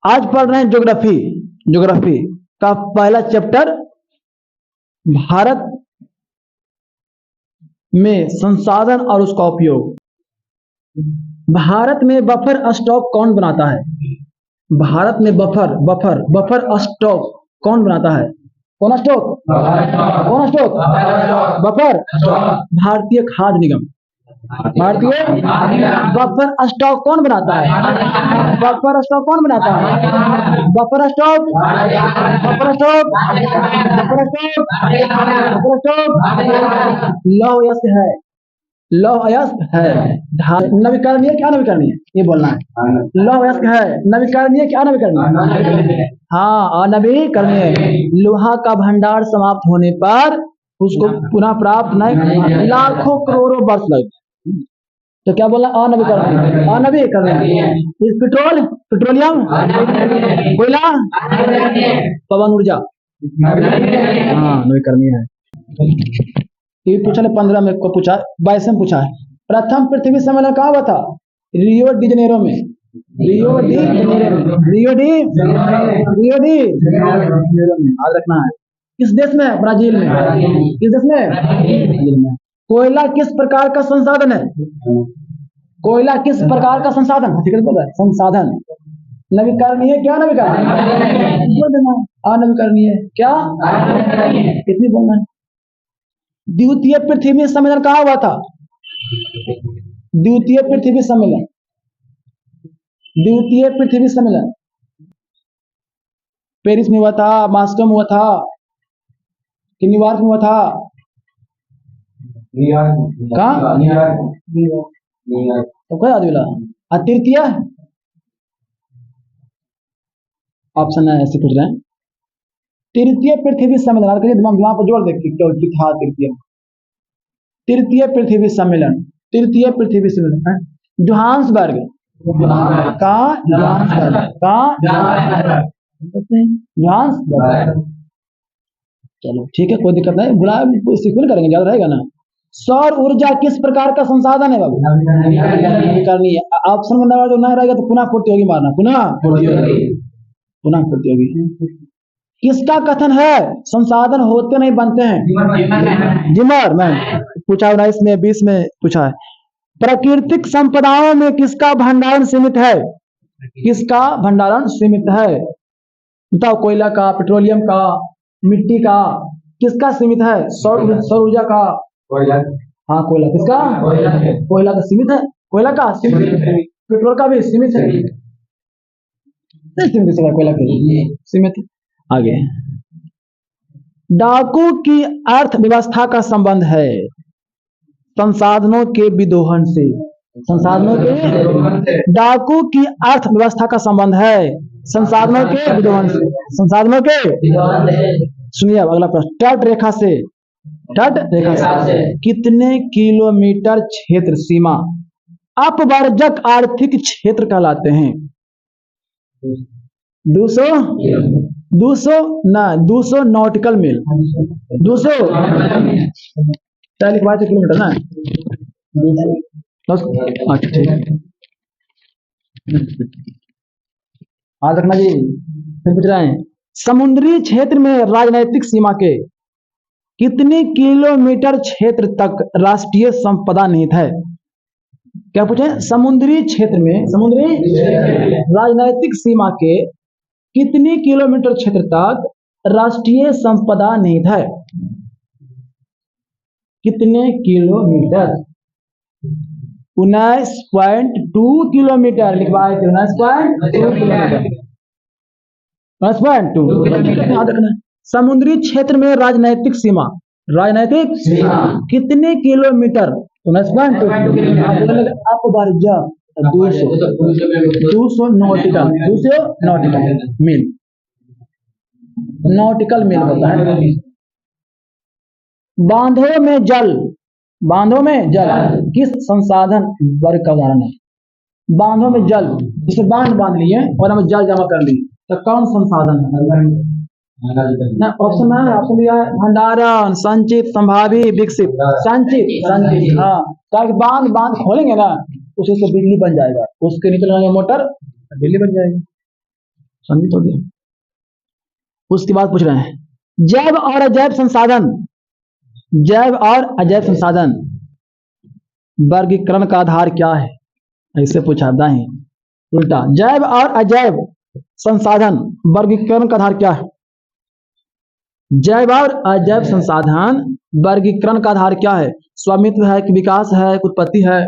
आज पढ़ रहे हैं ज्योग्राफी। ज्योग्राफी का पहला चैप्टर भारत में संसाधन और उसका उपयोग। भारत में बफर स्टॉक कौन बनाता है? भारत में बफर स्टॉक कौन बनाता है? कौन स्टॉक? कौन स्टॉक? बफर। भारतीय खाद्य निगम। भारतीय बफर स्टॉक कौन बनाता है? बफर स्टॉक कौन बनाता है? Buffer stock. Buffer stock. Buffer stock. Buffer stock लौह अयस्क है। लौह अयस्क है। नवीकरणीय क्या नवीकरणीय ये बोलना है। लौह अयस्क है। नवीकरणीय क्या नवीकरणीय? हाँ, अनवीकरणीय। लोहा का भंडार समाप्त होने पर उसको पुनः प्राप्त नहीं लाखों करोड़ों वर्ष लगते, तो क्या बोला? अनवीकरणीय। अनवीकरणीय। इस पेट्रोल, पेट्रोलियम, कोयला, पवन ऊर्जा, हाँ नवीकरणीय है। ये पूछा ने 15 में को पूछा, 22 में पूछा है। प्रथम पृथ्वी सम्मेलन कहाँ हुआ था? रियो डी जनेरो में। रियो डी जनेरो में। रियो डी जनेरो में याद रखना है। किस देश में? ब्राजील में। किस देश में? ब्राजील में। कोयला किस प्रकार का संसाधन है? कोयला किस प्रकार का संसाधन? ठीक है, बोल रहा है संसाधन। नवीकरणीय क्या नवीकरणीय? बोल देना अनवीकरणीय क्या? कितनी बोलना है? द्वितीय पृथ्वी सम्मेलन कहाँ हुआ था? द्वितीय पृथ्वी सम्मेलन। द्वितीय पृथ्वी सम्मेलन पेरिस में हुआ था, मॉस्को में हुआ था कि न्यूयॉर्क में हुआ था? कहाँ? तो क्या याद मिला? तृतीय ऑप्शन है, ऐसे पूछ रहे हैं। तृतीय पृथ्वी सम्मेलन करिए, दिमाग पर जोर देखिए था तृतीय। तृतीय पृथ्वी सम्मेलन। तृतीय पृथ्वी सम्मेलन जोहान्सबर्ग का। जोहान्सबर्ग। चलो ठीक है, कोई दिक्कत नहीं, बुला सीखने करेंगे, याद रहेगा ना। सौर ऊर्जा किस प्रकार का संसाधन है बाबू? करनी है। ऑप्शन में जो नहीं रहेगा तो पुनः पूर्ति होगी, मारना पुनः पूर्ति होगी। किसका कथन है संसाधन होते नहीं बनते हैं? जिमर मैन पूछा 19 में, 20 में पूछा है। प्राकृतिक संपदाओं में किसका भंडारण सीमित है? किसका भंडारण सीमित है? बताओ। कोयला का, पेट्रोलियम का, मिट्टी का, किसका सीमित है? सौर ऊर्जा का। हाँ कोयला। किसका? कोयला का सीमित है। कोयला का सीमित है। पेट्रोल का भी सीमित है। कोयला का सीमित है। आगे, डाकू की अर्थव्यवस्था का संबंध है संसाधनों के विदोहन से। संसाधनों के, डाकू की अर्थव्यवस्था का संबंध है संसाधनों के विदोहन से। संसाधनों के, सुनिए अगला प्रश्न। तट रेखा से, तट रेखा से कितने किलोमीटर क्षेत्र सीमा अपवर्जक आर्थिक क्षेत्र कहलाते हैं? 200 नॉटिकल मील। 200 लिखवाए थे किलोमीटर ना। अच्छा ठीक है, याद रखना जी। फिर पूछ रहे हैं समुद्री क्षेत्र में राजनैतिक सीमा के कितने किलोमीटर क्षेत्र तक राष्ट्रीय संपदा निहित है? क्या पूछे? समुद्री क्षेत्र में, समुद्री राजनैतिक सीमा के कितने किलोमीटर क्षेत्र तक राष्ट्रीय संपदा निहित है? कितने किलोमीटर? 19.2 किलोमीटर लिखवाए थे। 19.2 किलोमीटर। 19.2 याद रखना। समुद्री क्षेत्र में राजनैतिक सीमा, राजनैतिक सीमा कितने किलोमीटर? 19.2। अपवर्जक 200 नॉटिकल, 200 नॉटिकल मील। नॉटिकल मील होता है। बांधों में जल, बांधों में जल किस संसाधन वर्ग का उदाहरण है? बांधों में जल, जैसे बांध लिए और हमें जल जमा कर लिए, तो कौन संसाधन है? ना ऑप्शन में है, ऑप्शन दिया है भंडारण, संचित, संभावी, विकसित। संचित। हाँ, ताकि बांध खोलेंगे ना, उसी से बिजली बन जाएगा, उसके नीचे लगाएंगे मोटर, बिजली बन जाएगी। संगीत हो गया। उसके बाद पूछ रहे हैं जैव और अजैव संसाधन, जैव और अजैव संसाधन वर्गीकरण का आधार क्या है? ऐसे पूछा दाएं उल्टा, जैव और अजैव संसाधन वर्गीकरण का आधार क्या है? जैव और अजैव संसाधन वर्गीकरण का आधार क्या है? स्वामित्व है कि विकास है, उत्पत्ति है?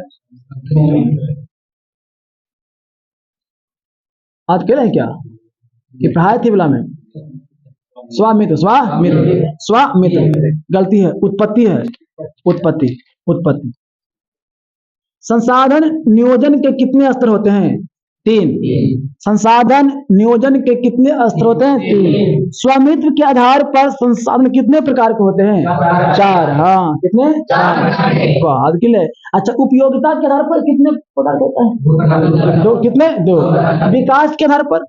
आज कह रहे हैं क्या कि पढ़ाई थी बिला में? स्वामित्व, स्वामित्व, स्वामित्व गलती है, उत्पत्ति है, उत्पत्ति, उत्पत्ति। संसाधन नियोजन के कितने स्तर होते हैं? 3। संसाधन नियोजन के कितने स्तर होते हैं? 3। स्वामित्व के आधार पर संसाधन कितने प्रकार के होते हैं? 4। हाँ, कितने? 4। के लिए अच्छा, उपयोगिता के आधार पर कितने प्रकार के होते हैं? 2। कितने? 2। विकास के आधार पर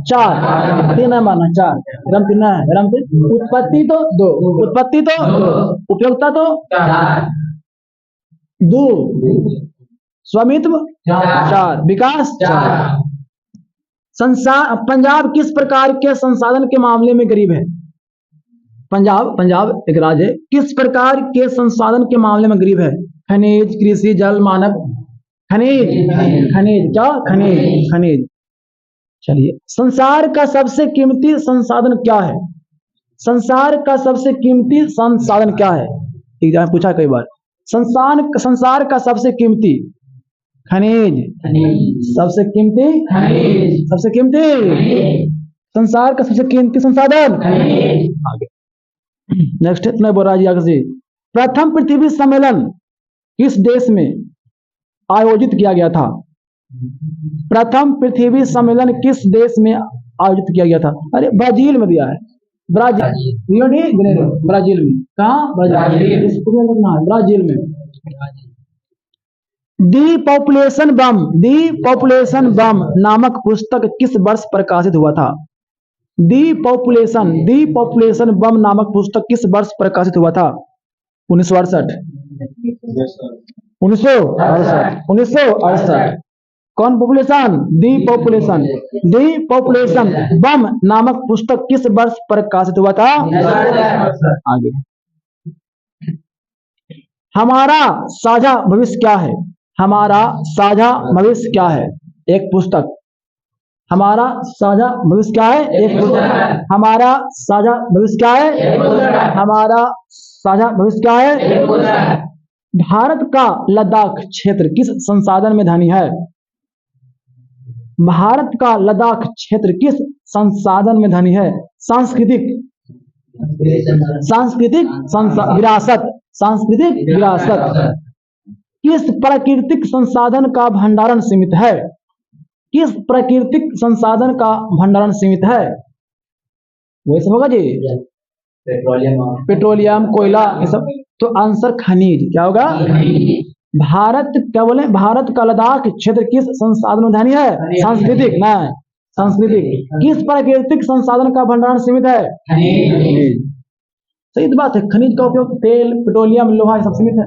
4। 3 है माना, 4 रम 3 है, रम 3। उत्पत्ति तो 2, उत्पत्ति तो 2, उपयोगिता तो 2, स्वामित्व 4, विकास 4। पंजाब किस प्रकार के संसाधन के मामले में गरीब है? पंजाब एक राज्य है, किस प्रकार के संसाधन के मामले में गरीब है? खनिज, कृषि, जल, मानव। खनिज, खनिज क्या? खनिज, खनिज। चलिए, संसार का सबसे कीमती संसाधन क्या है? संसार का सबसे कीमती संसाधन क्या है? एग्जाम पूछा कई बार। संसार का सबसे कीमती खनिज, सबसे कीमती खनिज, सबसे कीमती संसार का सबसे कीमती संसाधन आगे। नेक्स्ट है बोरा जी, आगे से प्रथम पृथ्वी सम्मेलन किस देश में आयोजित किया गया था? प्रथम पृथ्वी सम्मेलन किस देश में आयोजित किया गया था? अरे ब्राजील में दिया है, Brazil, Rio de Janeiro, Brazil में। कहाँ? ब्राजील में। दी पॉपुलेशन बम नामक पुस्तक किस वर्ष प्रकाशित हुआ था? दी पॉपुलेशन बम नामक पुस्तक किस वर्ष प्रकाशित हुआ था? 1968, 1968। कौन पॉपुलेशन? दी पॉपुलेशन बम नामक पुस्तक किस वर्ष प्रकाशित हुआ था? आगे, हमारा साझा भविष्य क्या है? हमारा साझा भविष्य क्या है? एक पुस्तक। हमारा साझा भविष्य क्या है? एक पुस्तक। हमारा साझा भविष्य क्या है? हमारा साझा भविष्य क्या है? भारत का लद्दाख क्षेत्र किस संसाधन में धनी है? भारत का लद्दाख क्षेत्र किस संसाधन में धनी है? सांस्कृतिक विरासत, सांस्कृतिक विरासत। किस प्राकृतिक संसाधन का भंडारण सीमित है? किस प्राकृतिक संसाधन का भंडारण सीमित है? वैसे होगा जी, पेट्रोलियम, कोयला, ये सब। तो आंसर खनिज क्या होगा? भारत क्या बोले? भारत का लद्दाख क्षेत्र किस संसाधन में धनी है? सांस्कृतिक ना, सांस्कृतिक। किस प्राकृतिक संसाधन का भंडारण सीमित है? सही तो बात है, खनिज का उपयोग तेल, पेट्रोलियम, लोहा सब सीमित है।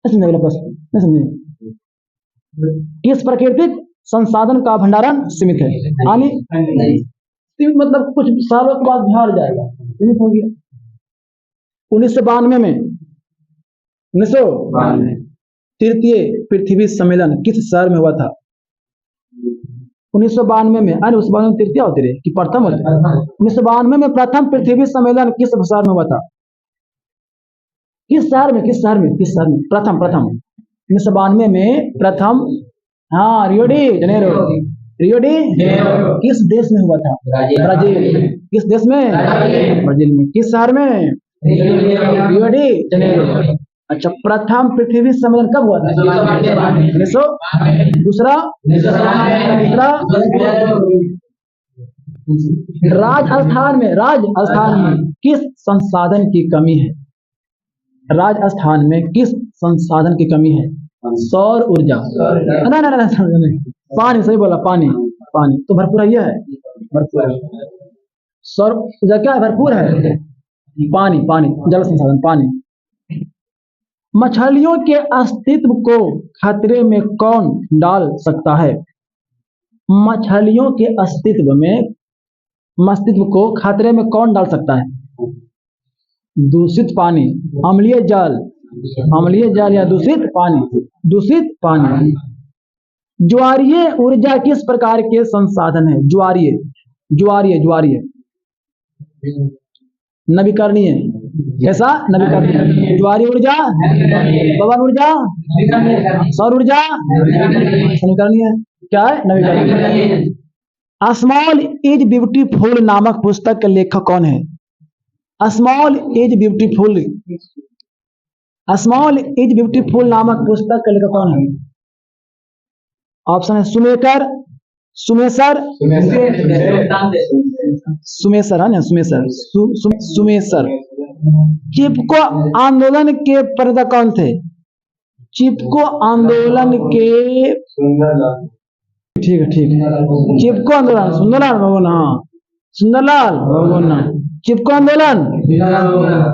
समझे? किस प्राकृतिक संसाधन का भंडारण सीमित है? यानी सीमित मतलब कुछ सालों के बाद झाड़ जाएगा, सीमित हो गया। 1992 में 1992 तृतीय पृथ्वी सम्मेलन किस शहर में हुआ था? 1992 में, अरे उस बार तृतीय होती रही कि प्रथम होती? 1992 में प्रथम पृथ्वी सम्मेलन किस शहर में हुआ था? किस शहर में? किस शहर में? किस शहर में? प्रथम 1992 में प्रथम, हाँ, Rio de Janeiro. Rio de किस देश में हुआ था? ब्राजील। किस देश में? ब्राजील में। किस शहर में? Rio de Janeiro. अच्छा, प्रथम पृथ्वी सम्मेलन कब हुआ था? 1900। दूसरा, तीसरा, राजस्थान में किस संसाधन की कमी है? राजस्थान में किस संसाधन की कमी है? सौर ऊर्जा। नहीं, पानी, सही बोला, पानी। तो भरपूर है, भरपूर है। सौर ऊर्जा क्या है? भरपूर है। पानी, जल संसाधन, पानी। मछलियों के अस्तित्व को खतरे में कौन डाल सकता है? मछलियों के अस्तित्व को खतरे में कौन डाल सकता है? दूषित पानी, अम्लीय जल या दूषित पानी। ज्वारीय ऊर्जा किस प्रकार के संसाधन है? ज्वारीय नवीकरणीय। कैसा? नवीकरणीय। ज्वारीय ऊर्जा, पवन ऊर्जा, सौर ऊर्जा, नवीकरणीय। क्या है? नवीकरणीय। स्मॉल इज ब्यूटीफुल नामक पुस्तक के लेखक कौन है? स्मॉल इज ब्यूटीफुल नामक पुस्तक के लेखक कौन है? ऑप्शन है सुमेसर है ना, सुमेसर। चिपको आंदोलन के प्रणेता कौन थे? चिपको आंदोलन के, ठीक है, चिपको आंदोलन सुंदरलाल भगवान, हाँ, सुंदरलाल भगवान। चिपको आंदोलन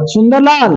सुंदरलाल